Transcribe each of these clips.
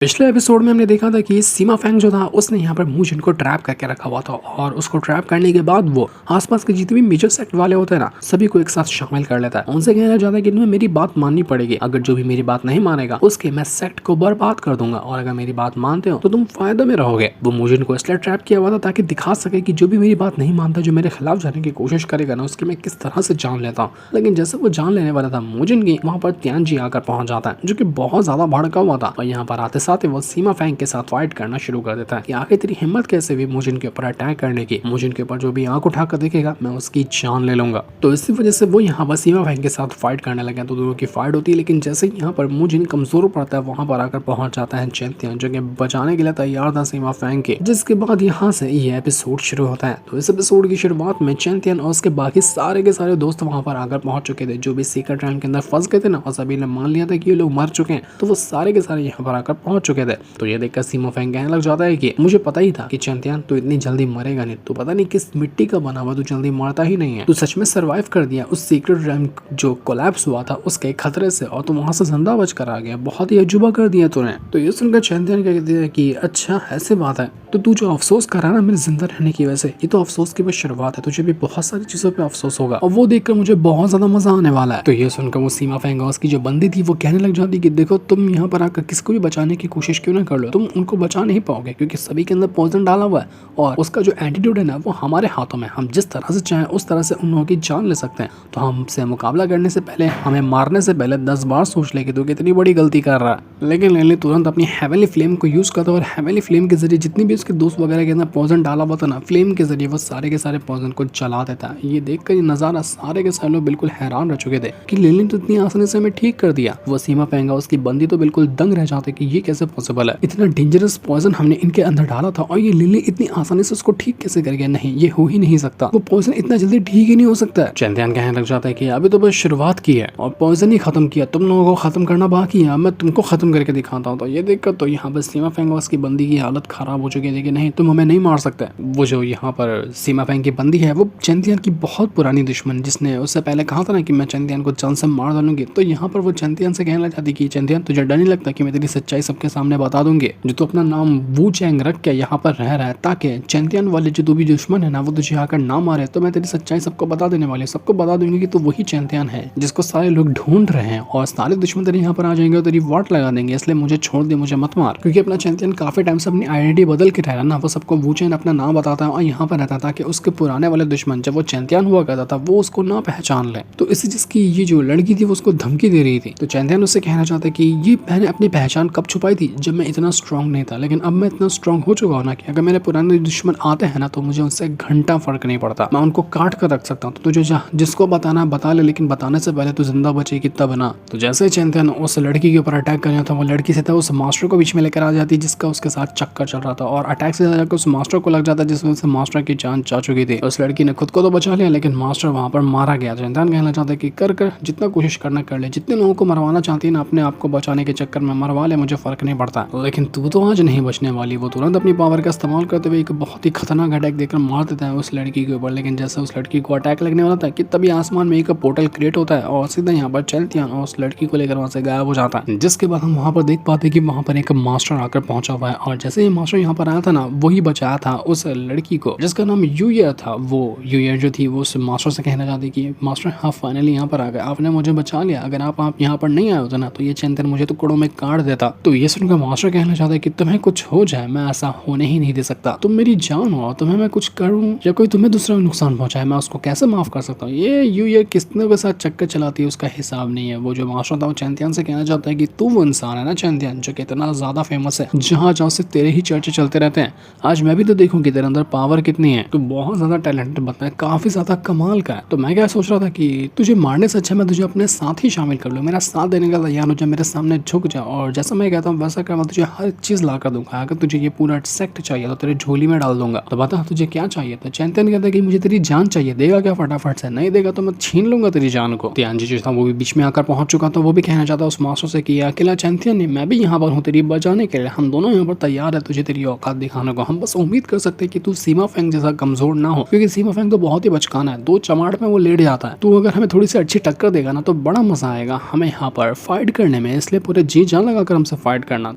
पिछले एपिसोड में हमने देखा था कि सीमा फैंग जो था उसने यहाँ पर मूजिन को ट्रैप करके रखा हुआ था और उसको ट्रैप करने के बाद वो आसपास के जितने भी मेजर सेक्ट वाले होते हैं ना सभी को एक साथ शामिल कर लेता है। उनसे कहना चाहता है कि तुम्हें मेरी बात माननी पड़ेगी, अगर जो भी मेरी बात नहीं मानेगा उसके मैं सेक्ट को बर्बाद कर दूंगा और अगर मेरी बात मानते हो तो तुम फायदे में रहोगे। वो मूजिन को इसलिए ट्रैप किया हुआ था ताकि दिखा सके कि जो भी मेरी बात नहीं मानता, जो मेरे खिलाफ जाने की कोशिश करेगा ना, उसकी मैं किस तरह से जान लेता हूँ। लेकिन जैसे वो जान लेने वाला था मूजिन की, वहाँ पर तियानजी आकर पहुंच जाता है जो कि बहुत ज्यादा भड़का हुआ था और यहाँ पर आते साथ वो सीमा फैंग के साथ फाइट करना शुरू कर देता है कि आखिर तेरी हिम्मत कैसे हुई मूजिन के ऊपर अटैक करने की, मूजिन के ऊपर जो भी आंख उठाकर देखेगा मैं उसकी जान ले लूंगा। तो इसी वजह से वो यहाँ पर सीमा फैंग के साथ फाइट करने लगे। तो दोनों की फाइट होती है, लेकिन जैसे ही यहाँ पर मूजिन कमजोर पड़ता है वहां पर आकर पहुंच जाता है चैंपियन जो कि बचाने के लिए तैयार था सीमा फैंग के। जिसके बाद यहाँ से ये एपिसोड शुरू होता है। तो इस एपिसोड की शुरुआत में चैंपियन और उसके बाकी सारे के सारे दोस्त वहां पर आकर पहुंच चुके थे जो भी सीक्रेट रैम के अंदर फंस गए थे ना, और सभी ने मान लिया था कि ये लोग मर चुके हैं। तो वो सारे के सारे यहाँ पर आकर पहुंच चुके थे। तो ये देखकर सीमा फैंग कहने लग जाता है कि मुझे पता ही था कि चैंपियन तो इतनी जल्दी मरेगा नहीं, तो पता नहीं किस मिट्टी का बना हुआ, तो जल्दी मरता ही नहीं है। तो सच में सरवाइव कर दिया उस सीक्रेट रैम जो कोलैप्स हुआ था उसके खतरे से, और तुम वहां से जिंदा बच कर आ गया, बहुत ही अजूबा कर दिया तूने। तो ये सुनकर चैंपियन कहते हैं कि अच्छा ऐसे बात है, तो तू जो अफसोस कर रहा है ना मेरे जिंदा रहने की वजह से, ये तो अफसोस की बस शुरुआत है, तुझे भी बहुत सारी चीजों पे अफसोस होगा और वो देखकर मुझे बहुत ज्यादा मजा आने वाला है। तो ये सुनकर वो सीमा फैंग की जो बंदी थी वो कहने लग जाती कि देखो तुम यहाँ पर आकर किसको भी बचाने की कोशिश क्यों ना कर लो, तुम उनको बचा नहीं पाओगे क्योंकि सभी के अंदर पॉइजन डाला हुआ है और उसका जो एटीट्यूड है ना वो हमारे हाथों में, हम जिस तरह से चाहें उस तरह से उन लोगों की जान ले सकते हैं। तो हमसे मुकाबला करने से पहले, हमें मारने से पहले 10 बार सोच ले कि तू कितनी बड़ी गलती कर रहा है। लेकिन लेने तुरंत अपनी हेवनली फ्लेम को यूज करता और हेवनली फ्लेम के जरिए जितनी भी उसके दोस्त वगैरह के अंदर पॉइजन डाला हुआ था ना, फ्लेम के जरिए वो सारे के सारे पॉइजन को जला देता है। ये देखकर ये नजारा सारे के सारे लोग बिल्कुल हैरान रह चुके थे कि लिली तो इतनी आसानी से हमें ठीक कर दिया। वो सीमा फैंग उसकी बंदी तो बिल्कुल दंग रह जाते कि ये कैसे पॉसिबल है, इतना डेंजरस पॉइजन हमने इनके अंदर डाला था और ये लिली इतनी आसानी से उसको ठीक कैसे कर गया। नहीं, ये हो ही नहीं सकता, वो पॉइजन इतना जल्दी ठीक ही नहीं हो सकता है। चैंपियन कहने लग जाता है कि अभी तो बस शुरुआत की है और पॉइजन ही खत्म किया, तुम लोगों को खत्म करना बाकी है, मैं तुमको खत्म करके दिखाता हूँ। तो ये देखकर तो यहाँ पर सीमा फैंग की बंदी की हालत खराब हो चुकी है कि नहीं तुम हमें नहीं मार सकते। वो जो यहाँ पर सीमा फैंग की बंदी है वो चैंपियन की बहुत पुरानी दुश्मन, जिसने उससे पहले कहा था ना कि मैं चैंपियन को जान से मार डालूंगी। तो यहाँ पर वो चैंपियन से कहने लग जाती कि चैंपियन तुझे डर नहीं लगता कि मैं तेरी सच्चाई सबके सामने बता दूंगी, जो तू अपना नाम वू चैंग रख के यहाँ पर रह रहा है ताकि चैंपियन वाले जो भी दुश्मन है ना वो तुझे आकर ना मारे। तो मैं तेरी सच्चाई सबको बता देने वाली, सबको बता दूंगी कि तू वही चैंपियन है जिसको सारे लोग ढूंढ रहे हैं और सारे दुश्मन तेरे यहाँ पर आ जाएंगे और तेरी वाट लगा देंगे, इसलिए मुझे छोड़ दे, मुझे मत मार। क्योंकि अपना चैंपियन काफी टाइम से अपनी आइडेंटिटी बदल के रह रहा ना, वो सबको वू चैन अपना नाम बताता है और यहाँ पर रहता था कि उसके पुराने वाले दुश्मन जब वो चैंपियन हुआ करता था वो उसको ना पहचान ले। तो इसी जिसकी ये जो लड़की थी वो उसको धमकी दे रही थी। तो चैंपियन उससे कहना चाहता है कि ये मैंने अपनी पहचान कब छुपाई थी, जब मैं इतना स्ट्रांग नहीं था, लेकिन अब मैं इतना स्ट्रांग हो चुका हूँ ना कि अगर मेरे पुराने दुश्मन आते हैं ना तो मुझे उनसे घंटा फर्क नहीं पड़ता, मैं उनको काट कर रख सकता हूँ। तो तुझे जिसको बताना बता ले, लेकिन बताने से पहले तू जिंदा बचेगी तब ना। तो जैसे चैंपियन उस लड़की के ऊपर अटैक करना था, वो लड़की से था उस मास्टर को बीच में लेकर आ जाती जिसका उसके साथ चक्कर चल रहा था और अटैक से जाकर उस मास्टर को लग जाता जिस वजह से मास्टर की जान जा चुकी थी। उस लड़की ने खुद को तो बचा लिया लेकिन मास्टर वहां पर मारा गया। चैंपियन कहना चाहता है कि कर जितना कोशिश करना कर ले, जितने लोगों को मरवाना चाहती है ना अपने आप को बचाने के चक्कर में मरवा ले, मुझे फर्क नहीं पड़ता, लेकिन तू तो आज नहीं बचने वाली। वो तुरंत अपनी पावर का इस्तेमाल करते हुए एक बहुत ही खतरनाक अटैक देकर मार देता है उस लड़की के ऊपर। लेकिन जैसे उस लड़की को अटैक लगने वाला था कि तभी आसमान में एक पोर्टल क्रिएट होता है और सीधा यहाँ पर चैंपियन और उस लड़की को लेकर वहां से गायब हो जाता है। जिसके बाद हम वहां पर देख पाते हैं कि वहां पर एक मास्टर आकर पहुंचा हुआ है और जैसे ही मास्टर यहाँ पर आया था ना वही बचाया था उस लड़की को जिसका नाम यूयर था। वो यूयर जो थी वो उस मास्टर से कहना चाहती कि मास्टर हाँ फाइनली यहाँ पर आ गए, आपने मुझे बचा लिया, अगर आप यहाँ पर नहीं आए होते ना तो ये चैंपियन मुझे टुकड़ों में काट देता। तो ये सुनकर मास्टर कहना चाहता है कि तुम्हें कुछ हो जाए मैं ऐसा होने ही नहीं दे सकता, तुम मेरी जान हो, तुम्हें मैं कुछ करूँ या कोई तुम्हें दूसरा नुकसान पहुंचाए मैं उसको कैसे माफ कर सकता हूँ। ये किसने के साथ चक्कर चलाती है उसका हिसाब नहीं है। वो जो मास्टर था वो चैंपियन से कहना चाहता है कि तू वो इंसान है ना चैंपियन जो कि इतना ज्यादा फेमस है, जहाँ जहाँ से तेरे ही चर्चे चलते रहते हैं, आज मैं भी तो देखूँ कि तेरे अंदर पावर कितनी है, तो बहुत ज्यादा टैलेंटेड बनता है, काफी ज्यादा कमाल का है। तो मैं क्या सोच रहा था कि तुझे मारने से अच्छा मैं तुझे अपने साथ ही शामिल कर लूँ, मेरा साथ देने का तैयार हो जा, मेरे सामने झुक जा और जैसा मैं कहता हूँ वैसा कर, मैं तुझे हर चीज ला कर दूंगा। अगर तुझे ये पूरा सेक्ट चाहिए तो तेरे झोली में डाल दूंगा, तो बता तुझे क्या चाहिए। तो चैंपियन कहता है कि मुझे तेरी जान चाहिए, देगा क्या फटाफट से, नहीं देगा तो मैं छीन लूंगा तेरी जान को। तियानजी जो था वो भी बीच में आकर पहुंच चुका था, वो भी कहना चाहता उस मास्टर से कि अकेला चैंपियन नहीं, मैं भी यहाँ पर हूँ तेरी बचाने के लिए, हम दोनों यहाँ पर तैयार है तुझे तेरी औकात दिखाने को। हम बस उम्मीद कर सकते हैं कि तू सीमा फैंग जैसा कमजोर ना हो, क्योंकि सीमा फैंग तो बहुत ही बचकाना है, 2 चमाट में वो लेट जाता है। तू अगर हमें थोड़ी सी अच्छी टक्कर देगा ना तो बड़ा मजा आएगा हमें यहाँ पर फाइट करने में, इसलिए पूरे जी जान लगाकर हमसे फाइट करना।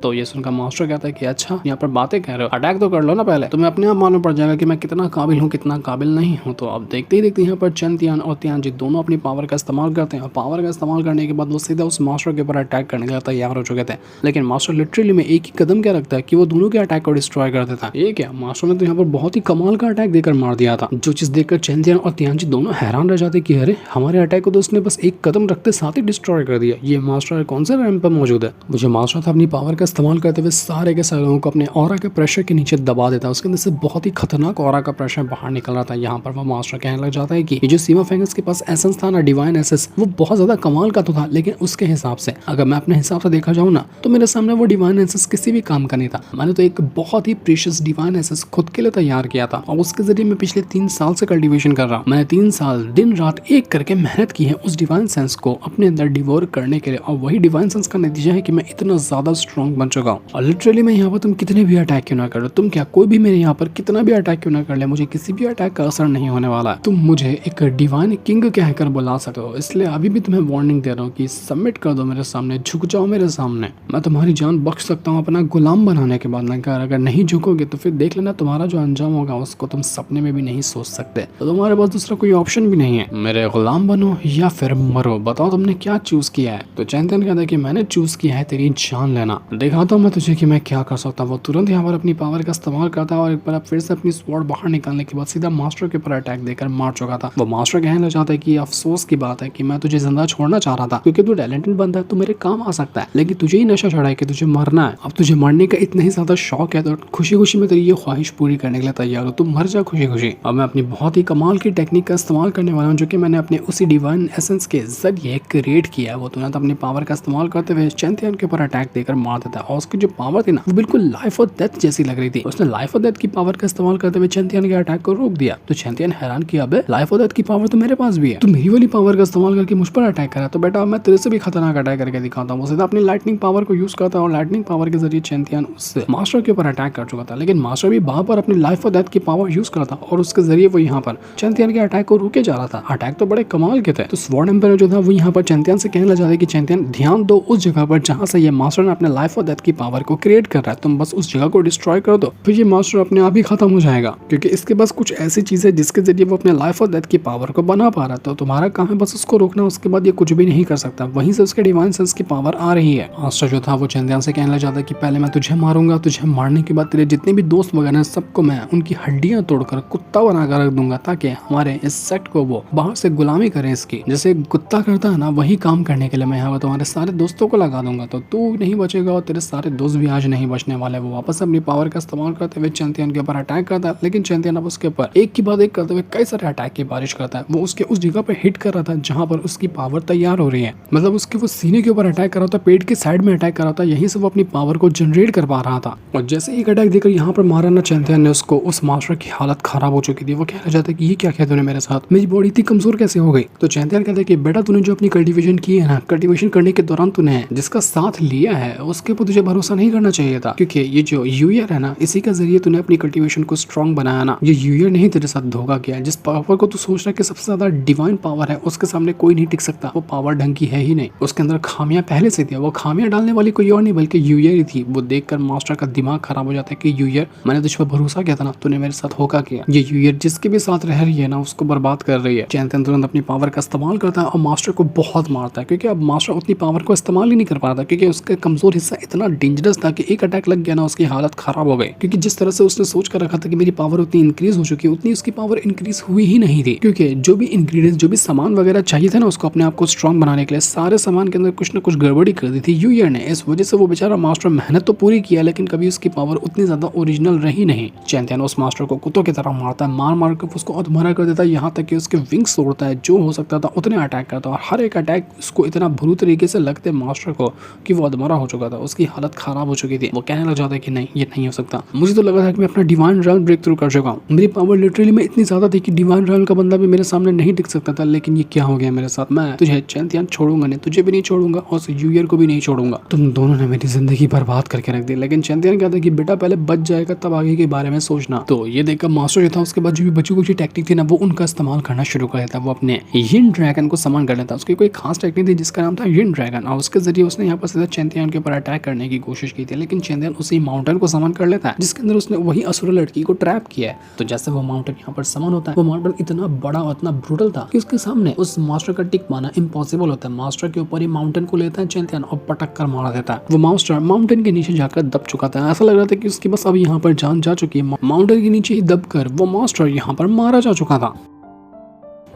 तो ये सुनकर मास्टर कहता है कि अच्छा यहाँ पर बातें कह रहे हो, अटैक तो कर लो ना पहले, तुम्हें अपने आप मालूम पड़ जाएगा कि मैं कितना काबिल हूँ कितना काबिल नहीं हूँ। तो अब देखते ही देखते यहाँ पर चेन तियान और तियानजी दोनों अपनी पावर का इस्तेमाल करते हैं और पावर का इस्तेमाल करने के बाद वो सीधा उस मास्टर के ऊपर अटैक करने के लिए तैयार हो चुके थे। लेकिन मास्टर लिटरली में एक ही कदम क्या रखता है कि वो दोनों के अटैक को डिस्ट्रॉय कर देता है। ये क्या, मास्टर ने तो यहाँ पर बहुत ही कमाल का अटैक देकर मार दिया था, जो चीज देखकर चेन तियान और तियानजी दोनों हैरान रह जाते कि अरे हमारे अटैक को तो उसने बस एक कदम रखते साथ ही डिस्ट्रॉय कर दिया, ये मास्टर कौन सा रैंप पर मौजूद है। वो जो मास्टर था अपनी पावर का इस्तेमाल करते हुए सारे के सारे लोगों को अपने ऑरा के प्रेशर के नीचे दबा देता है। उसके अंदर से बहुत ही खतरनाक ऑरा का प्रेशर बाहर निकल रहा था। यहाँ पर वो मास्टर कहने लग जाता है कि ये जो सीमा फेंगस के पास एसेंस था ना, डिवाइन एसेंस, वो बहुत ज्यादा कमाल का तो था, लेकिन उसके हिसाब से अगर मैं अपने हिसाब से देखा जाऊँ ना तो मेरे सामने वो डिवाइन एसेंस किसी भी काम का नहीं था। मैंने तो एक बहुत ही प्रीशियस डिवाइन एसेंस खुद के लिए तैयार किया था और उसके जरिए मैं पिछले 3 साल से कल्टीवेशन कर रहा हूँ। मैंने 3 साल दिन रात एक करके मेहनत की है उस डिवाइन सेंस को अपने अंदर डिवोर करने के लिए, और वही डिवाइन सेंस का नतीजा है कि मैं इतना ज्यादा स्ट्रॉन्ग बन चुका हूँ। और लिटरली मैं यहाँ पर तुम कितने भी अटैक क्यों ना कर लो, तुम क्या कोई भी मेरे यहाँ पर कितना भी अटैक क्यों ना कर ले, मुझे किसी भी अटैक का असर नहीं होने वाला है। तुम मुझे एक डिवाइन किंग कहकर बुला सकते हो, इसलिए अभी भी तुम्हें वार्निंग दे रहा हूँ कि सबमिट कर दो मेरे सामने, झुक जाओ मेरे सामने, मैं तुम्हारी जान बख्श सकता हूँ अपना गुलाम बनाने के बाद। अगर नहीं झुकोगे तो फिर देख लेना तुम्हारा जो अंजाम होगा उसको तुम सपने में भी नहीं सोच सकते। तो तुम्हारे पास दूसरा कोई ऑप्शन भी नहीं है, मेरे गुलाम बनो या फिर मरो, बताओ तुमने क्या चूज किया है। तो चेन तियान कहता है कि मैंने चूज किया है तेरी जान लेना, दिखाता हूँ मैं तुझे कि मैं क्या कर सकता हूँ। वो तुरंत यहाँ पर अपनी पावर का इस्तेमाल करता है और एक बार फिर से अपनी स्वॉर्ड बाहर निकालने के बाद सीधा मास्टर के ऊपर अटैक देकर मार चुका था। वो मास्टर कहने लग जाता है कि अफसोस की बात है कि मैं तुझे जिंदा छोड़ना चाह रहा था, क्योंकि तू टैलेंटेड बंदा है, तू मेरे काम आ सकता है, लेकिन तुझे ही नशा चढ़ा है कि तुझे मरना है। अब तुझे मरने का इतना ही ज्यादा शौक है तो खुशी खुशी में तेरी ये ख्वाहिश पूरी करने के लिए तैयार हो, तुम मर जा खुशी खुशी। अब मैं अपनी बहुत ही कमाल की टेक्निक का इस्तेमाल करने वाला हूँ, जो कि मैंने अपने उसी डिवाइन एसेंस के जरिए क्रिएट किया है। वो तुरंत अपनी पावर का इस्तेमाल करते हुए चेन तियान के ऊपर अटैक देकर मार देता है और उसकी जो पावर थी ना वो बिल्कुल लाइफ और डेथ जैसी लग रही थी। उसने लाइफ और डेथ की पावर का इस्तेमाल करते हुए चेन तियान के अटैक को रोक दिया। तो चेन तियान हैरान किया, अबे लाइफ और डेथ की पावर तो मेरे पास भी है, तो मेरी वाली पावर का इस्तेमाल करके मुझ पर अटैक करा, तो बेटा मैं तेरे से भी खतरनाक अटैक करके दिखाता हूँ। वो सीधा अपनी लाइटनिंग पावर को यूज करता है और लाइटनिंग पावर के जरिए चेन तियान उस मास्टर के ऊपर अटैक कर चुका था, लेकिन मास्टर भी वहां पर अपनी लाइफ और डेथ की पावर यूज करता और उसके जरिए वो यहाँ पर चेन तियान के अटैक को रोके जा रहा था। अटैक तो बड़े कमाल के थे। तो स्वॉर्ड एम्पायर जो था वो यहाँ पर चेन तियान से कहने लग जाता है कि चेन तियान ध्यान दो उस जगह पर जहाँ से ये मास्टर ने अपने लाइफ और डेथ की पावर को क्रिएट कर रहा है, तुम बस उस जगह को डिस्ट्रॉय कर दो, फिर ये मास्टर अपने आप ही खत्म हो जाएगा, क्योंकि इसके पास कुछ ऐसी चीज है जिसके जरिए वो अपने लाइफ और डेथ की पावर को बना पा रहा है। तो तुम्हारा काम है बस उसको रोकना, उसके बाद ये कुछ भी नहीं कर सकता। वहीं से उसके डिवाइन सेंस की पावर आ रही है। मास्टर जो था वो चेन तियान से कहने लग जाता है कि पहले मैं तुझे मारूंगा, तुझे मारने के बाद तेरे जितने भी दोस्त वगैरह सबको मैं उनकी हड्डियां तोड़कर कुत्ता बनाकर रख दूंगा, ताकि हमारे इस सेट को वो बाहर से गुलामी करे इसकी, जैसे कुत्ता करता है ना वही काम करने के लिए मैं यहाँ पर तुम्हारे सारे दोस्तों को लगा दूंगा, तो तू नहीं बचेगा और तेरे सारे दोस्त भी आज नहीं बचने वाले। वो वापस अपनी पावर का इस्तेमाल करते हुए चेन तियान के ऊपर अटैक करता है, लेकिन चेन तियान अब उसके ऊपर एक के बाद एक करते हुए कई सारे अटैक की बारिश करता है। वो उसके उस जगह पर हिट कर रहा था जहां पर उसकी पावर तैयार हो रही है, मतलब उसके वो सीने के ऊपर अटैक कर रहा था, पेट के साइड में अटैक कर रहा था, यहीं से वो अपनी पावर को जनरेट कर पा रहा था। और जैसे एक अटैक देकर यहाँ पर मारा ना चेन तियान ने उसको, उस मास्टर की हालत खराब हो चुकी थी। वो कहना चाहता है कि ये क्या किया तूने मेरे साथ, मेरी बॉडी इतनी कमजोर कैसे हो गई। तो चेन तियान कहता है कि बेटा तूने जो अपनी कल्टीवेशन की है ना, कल्टीवेशन करने के दौरान तूने जिसका साथ लिया है उसके ऊपर तुझे भरोसा नहीं करना चाहिए था, क्योंकि ये जो यूयर है ना इसी के जरिए तूने अपनी कल्टीवेशन को स्ट्रॉन्ग बनाया ना, ये यूयर नहीं तेरे साथ धोखा किया। जिस पावर को तू सोच रहा है कि सबसे ज्यादा डिवाइन पावर है उसके सामने कोई नहीं टिक सकता, वो पावर ढंग की है ही नहीं, उसके अंदर खामियां पहले से थी। वो खामियां डालने वाली कोई और नहीं बल्कि यूयर ही थी। वो देखकर मास्टर का दिमाग खराब हो जाता है कि यूयर, मैंने तुझ पर भरोसा किया था ना, तूने मेरे साथ धोखा किया। ये यूयर जिसके भी साथ रह रही है ना उसको बर्बाद कर रही है। चेन तियान तुरंत अपनी पावर का इस्तेमाल करता है और मास्टर को बहुत मारता है, क्योंकि अब मास्टर उतनी पावर को इस्तेमाल ही नहीं कर पा रहा था, क्योंकि उसका कमजोर हिस्सा इतना डेंजरस था कि एक अटैक लग गया ना उसकी हालत खराब हो गई। क्योंकि जिस तरह से उसने सोच कर रखा था कि मेरी पावर उतनी इंक्रीज हो चुकी है, उतनी उसकी पावर इंक्रीज हुई ही नहीं थी, क्योंकि जो भी इंग्रेडिएंट्स जो भी सामान वगैरह चाहिए था ना उसको अपने आप को स्ट्रॉन्ग बनाने के लिए, सारे सामान के अंदर कुछ ना कुछ गड़बड़ी कर दी थी यूयर ने। इस वजह से वो बेचारा मास्टर मेहनत तो पूरी किया, लेकिन कभी उसकी पावर उतनी ज्यादा ओरिजिनल रही नहीं। चेन तियान उस मास्टर को कुत्तों की तरह मारता है, मार मार कर उसको अधमरा कर देता है, यहाँ तक कि उसके विंग्स तोड़ता है, जो हो सकता था उतने अटैक करता है। और हर एक अटैक उसको इतना बुरी तरीके से लगते मास्टर को कि वो अधमरा हो चुका था, उसकी हालत खराब हो चुकी थी। वो कहने लग जाता है कि नहीं ये नहीं हो सकता, मुझे तो लगा था कि मैं अपना डिवाइन रॉयल ब्रेक थ्रू कर चुका हूँ, मेरी पावर लिटरली में इतनी ज्यादा थी कि डिवाइन रॉयल का बंदा भी मेरे सामने नहीं टिक सकता था, लेकिन ये क्या हो गया मेरे साथ। मैं तुझे चेन तियान छोड़ूंगा नहीं, तुझे भी नहीं छोड़ूंगा और यूयर को भी नहीं छोड़ूंगा, तुम दोनों ने मेरी जिंदगी बर्बाद करके रख दी। लेकिन चेन तियान कहता है कि बेटा पहले बच जाएगा तब आगे के बारे में सोचना। तो ये देखकर मास्टर जो था उसके बाद जो भी बची कुछ टेक्निक थी ना वो उनका इस्तेमाल करना शुरू कर देता। वो अपने यिन ड्रैगन को समन कर लेता। उसकी कोई खास टेक्निक थी जिसका नाम था यिन ड्रैगन, और उसके जरिए उसने यहाँ पर सीधा चेन तियान के ऊपर अटैक करने की कोशिश की थी, लेकिन चैंदियन उसी माउंटेन को समन कर लेता है जिसके अंदर उसने वही असुर लड़की को ट्रैप किया है। तो जैसे वो माउंटेन यहाँ पर समन होता है, वो माउंटेन इतना बड़ा और इतना ब्रूटल था कि उसके सामने उस मास्टर का टिक पाना इम्पॉसिबल होता है। मास्टर के ऊपर ही माउंटेन को लेता है चैंदियन और पटक कर मार देता है। वो मास्टर माउंटेन के नीचे जाकर दब चुका था। ऐसा लग रहा था कि उसकी बस अब यहाँ पर जान जा चुकी है। माउंटेन के नीचे ही दबकर वो मास्टर यहाँ पर मारा जा चुका था।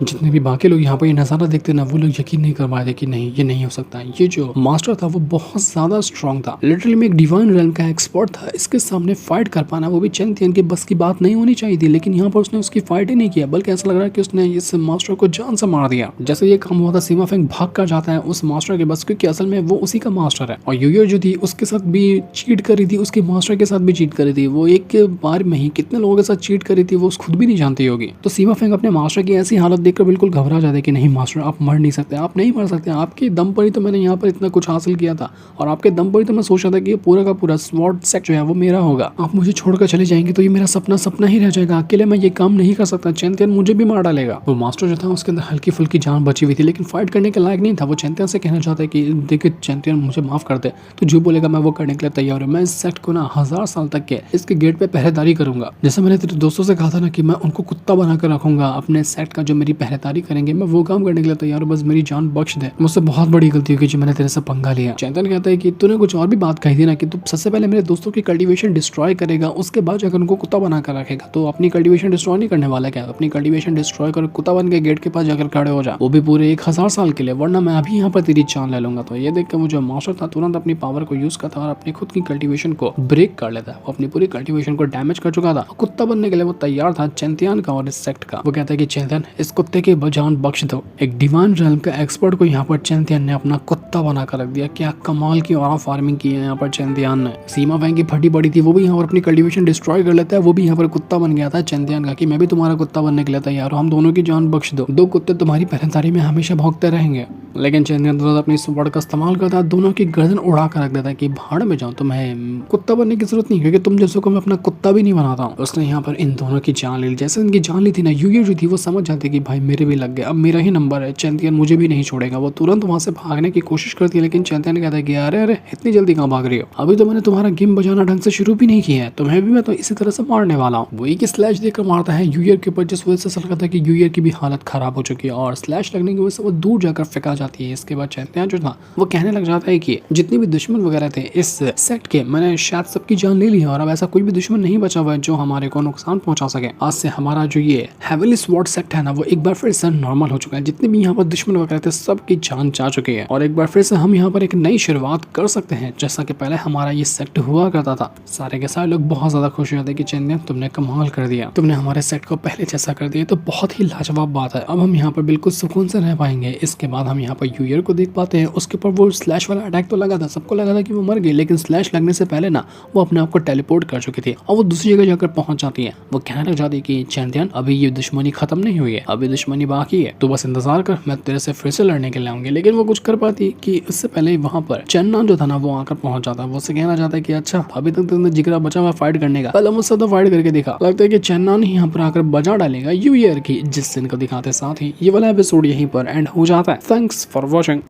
जितने भी बाकी लोग यहाँ पर ये नज़ारा देखते ना, वो लोग यकीन नहीं कर पाए थे कि नहीं, ये नहीं हो सकता। ये जो मास्टर था वो बहुत ज्यादा स्ट्रांग था, लिटरली में एक डिवाइन रेल्म का एक्सपर्ट था। इसके सामने फाइट कर पाना वो भी चैंपियन की बस की बात नहीं होनी चाहिए थी, लेकिन यहाँ पर उसने उसकी फाइट ही नहीं किया, बल्कि ऐसा लग रहा है कि उसने इस मास्टर को जान से मार दिया। जैसे ये काम हुआ था, सीमा फेंग भाग कर जाता है उस मास्टर के बस, क्योंकि असल में वो उसी का मास्टर है। और यूयो जो थी उसके साथ भी चीट करी थी, उसके मास्टर के साथ भी चीट करी थी। वो एक बार में ही कितने लोगों के साथ चीट करी थी वो खुद भी नहीं जानती होगी। तो सीमा फेंग अपने मास्टर की ऐसी हालत देखकर बिल्कुल घबरा जाते कि नहीं मास्टर, आप मर नहीं सकते, आप नहीं मर सकते। आपके दम पर ही तो मैंने यहाँ पर इतना कुछ हासिल किया था, और आपके दम पर ही तो मैं सोचा था कि ये पूरा का पूरा स्वॉर्ड सेट जो है वो मेरा होगा। आप मुझे छोड़कर चले जाएंगे तो ये मेरा सपना ही रह जाएगा। अकेले मैं ये काम नहीं कर सकता, चैंपियन मुझे भी मार डालेगा। वो मास्टर जो था उसके अंदर हल्की फुल्की जान बची हुई थी, लेकिन फाइट करने के लायक नहीं था। वो चैंपियन से कहना चाहता है कि देखिए चैंपियन, मुझे माफ कर दे। तो जो बोलेगा मैं वो करने के लिए तैयार हूँ। मैं इस सेट को ना 1000 साल तक के इसके गेट पे पहरेदारी करूंगा। जैसे मैंने तेरे दोस्तों से कहा था ना कि मैं उनको कुत्ता बनाकर रखूंगा अपने सेट का, जो मेरी पहरेदारी करेंगे, मैं वो काम करने के लिए तैयार हूँ। बस मेरी जान बख्श दे। मुझसे बहुत बड़ी गलती होगी जो मैंने तेरे से पंगा लिया। चैंतन कहता है कि तूने कुछ और भी बात कही थी ना, कि तू सबसे पहले मेरे दोस्तों की कल्टीवेशन डिस्ट्रॉय करेगा, उसके बाद जाकर उनको कुत्ता बनाकर रखेगा। तो अपनी कल्टीवेशन डिस्ट्रॉय नहीं करने वाला क्या? अपनी कल्टीवेशन डिस्ट्रॉय कर कुत्ता बन के गेट के पास जाकर खड़े हो जा, वो भी पूरे 1000 साल के लिए, वरना मैं अभी यहाँ पर तेरी जान ले लूंगा। तो ये देख कर वो जो मास्टर था तुरंत अपनी पावर को यूज करता और अपनी खुद की कल्टीवेशन को ब्रेक कर लेता है। वो अपनी पूरी कल्टीवेशन को डैमेज कर चुका था। कुत्ता बनने के लिए वो तैयार था चैंतियन का और इस सेक्ट का। वो कहता है कि चैंतियन, इस कुत्ते की जान बख्श दो। एक डिवाइन रेल्म का एक्सपर्ट को यहाँ पर चैंतियन ने अपना कुत्ता बनाकर रख दिया। क्या कमाल की ऑरा फार्मिंग की है यहाँ पर चैंतियन ने। सीमा फेंग की फटी पड़ी थी, वो भी यहाँ पर अपनी कल्टीवेशन डिस्ट्रॉय कर लेता है। वो भी यहाँ पर कुत्ता बन गया था चैंतियन का कि मैं भी तुम्हारा कुत्ता बनने के लिए तैयार हूँ, हम दोनों की जान बख्श दो। दो कुत्ते तुम्हारी पहरेदारी में हमेशा भौंकते रहेंगे। लेकिन चैंतियन तुरंत अपनी स्वॉर्ड का इस्तेमाल करता है, दोनों की गर्दन उड़ा कर रख देता है कि भाड़ में जाओ, तुम्हें कुत्ता बनने की जरूरत नहीं, क्योंकि तुम जैसों को मैं अपना कुत्ता भी नहीं बनाता हूँ। उसने यहाँ पर इन दोनों की जान ली। जैसे इनकी जान ली थी ना, यूयो जो थी वो समझ जाती कि भाई मेरे भी लग गए, अब मेरा ही नंबर है, चैंतियन मुझे भी नहीं छोड़ेगा। वो तुरंत वहां से भागने की कोशिश करती है, लेकिन चैंतियन कहता है कि अरे अरे इतनी जल्दी कहाँ भाग रही हो, अभी तो मैंने तुम्हारा गेम बजाना ढंग से शुरू भी नहीं किया है, तुम्हें भी मैं तो इसी तरह से मारने वाला हूँ। वही की स्लैश देकर मारता है यूयर के ऊपर, जिस वजह से ऐसा लगता है कि यूयर की भी हालत खराब हो चुकी है और स्लैश लगने की वजह से वो दूर जाकर फेंका जाती है। इसके बाद चैंतियन जो था वो कहने लग जाता है कि जितने भी दुश्मन वगैरह थे इस सेट के, मैंने शायद सबकी जान ले ली है और अब ऐसा कोई भी दुश्मन नहीं बचा हुआ है जो हमारे को नुकसान पहुंचा सके। आज से हमारा जो ये हेवनली स्वॉर्ड सेट है ना, वो एक बार फिर से नॉर्मल हो चुका है। जितने भी यहाँ पर दुश्मन वगैरह थे सबकी जान जा चुकी है और एक बार फिर से हम यहाँ पर एक नई शुरुआत कर सकते हैं, जैसा कि पहले हमारा ये सेट हुआ करता था। सारे के सारे लोग बहुत ज्यादा खुश हो जाते कि चैंपियन तुमने कमाल कर दिया, तुमने हमारे सेट को पहले जैसा कर दिया। तो बहुत ही लाजवाब बात है, अब हम यहाँ पर बिल्कुल सुकून से रह पाएंगे। इसके बाद हम यहाँ पर यूयर को देख पाते हैं, उसके ऊपर वो स्लैश वाला अटैक तो लगा था, सबको लगा था कि वो मर गई, लेकिन स्लैश लगने से पहले ना वो अपने आप को टेलीपोर्ट कर चुकी थी और वो दूसरी जगह जाकर पहुंच जाती है। वो कहने लग जाती है कि चैंपियन अभी ये दुश्मनी खत्म नहीं हुई है, अभी दुश्मनी बाकी है, तो बस इंतजार कर, मैं तेरे से फिर से लड़ने के लिए आऊंगी। लेकिन वो कुछ कर पाती कि इससे पहले वहां पर चन्ना जो था ना वो आकर पहुंच जाता है। वो उससे कहना चाहता है कि अच्छा अभी तक तुमने जिगरा बचा हुआ फाइट करने का, पहले मुझसे तो फाइट करके दिखा। लगता है कि चन्ना ने यहाँ पर आकर बजा डालेगा यूयर की, जिस दिन को दिखाते साथ ही ये वाला एपिसोड यहीं पर एंड हो जाता है। Thanks for watching.